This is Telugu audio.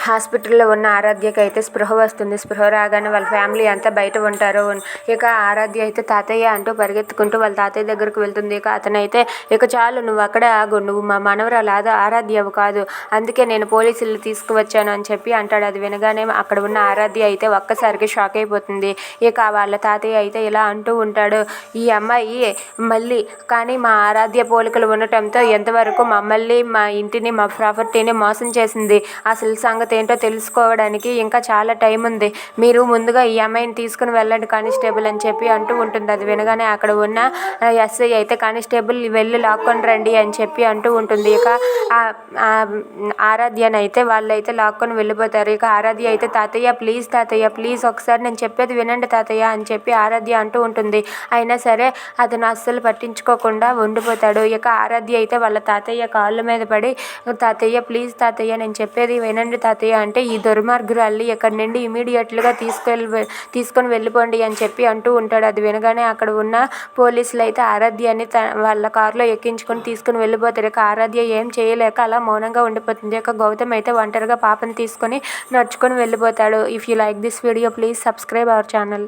హాస్పిటల్లో ఉన్న ఆరాధ్యకి అయితే స్పృహ వస్తుంది. స్పృహ రాగానే వాళ్ళ ఫ్యామిలీ అంతా బయట ఉంటారు. ఇక ఆరాధ్య అయితే తాతయ్య అంటూ పరిగెత్తుకుంటూ వాళ్ళ తాతయ్య దగ్గరకు వెళ్తుంది. ఇక అతనైతే ఇక చాలు, నువ్వు అక్కడే ఆగు, నువ్వు మా మనవరాలు ఆరాధ్యవు కాదు, అందుకే నేను పోలీసులు తీసుకువచ్చాను అని చెప్పి అంటాడు. అది వినగానే అక్కడ ఉన్న ఆరాధ్య అయితే ఒక్కసారికి షాక్ అయిపోతుంది. ఇక వాళ్ళ తాతయ్య అయితే ఇలా అంటూ ఉంటాడు, ఈ అమ్మాయి మళ్ళీ కానీ మా ఆరాధ్య పోలికలు ఉండటంతో ఎంతవరకు మమ్మల్ని, మా ఇంటిని, మా ప్రాపర్టీని మోసం చేసింది. అసలు సంగతి ఏంటో తెలుసుకోవడానికి ఇంకా చాలా టైం ఉంది. మీరు ముందుగా ఈ అమ్మాయిని తీసుకుని వెళ్ళండి కానిస్టేబుల్ అని చెప్పి అంటూ ఉంటుంది. అది వినగానే అక్కడ ఉన్న ఎస్ఐ అయితే కానిస్టేబుల్ వెళ్ళి లాక్కొని రండి అని చెప్పి అంటూ ఉంటుంది. ఇక ఆరాధ్యనైతే వాళ్ళైతే లాక్కొని వెళ్ళిపోతారు. ఇక ఆరాధ్య అయితే తాతయ్య ప్లీజ్ ఒకసారి నేను చెప్పేది వినండి తాతయ్య అని చెప్పి ఆరాధ్య అంటూ ఉంటుంది. అయినా సరే అతను అస్సలు పట్టించుకోకుండా ఉండిపోతాడు. ఇక ఆరాధ్య అయితే వాళ్ళ తాతయ్య కాళ్ళ మీద పడి, తాతయ్య ప్లీజ్ తాతయ్య నేను చెప్పేది వినండి తాతయ్య అంటే, ఈ దుర్మార్గురాల్ని ఇక్కడి నుండి ఇమీడియట్గా తీసుకొని వెళ్ళిపోండి అని చెప్పి అంటూ ఉంటాడు. అది వినగానే అక్కడ ఉన్న పోలీసులు అయితే ఆరాధ్యని వాళ్ళ కారులో ఎక్కించుకొని తీసుకుని వెళ్ళిపోతారు. ఇక ఆరాధ్య ఏం చేయలేక అలా మౌనంగా ఉండిపోతుంది. ఇక గౌతమ్ అయితే ఒంటరిగా పాపని తీసుకొని నడుచుకొని వెళ్ళిపోతాడు. If you like this video please subscribe our channel.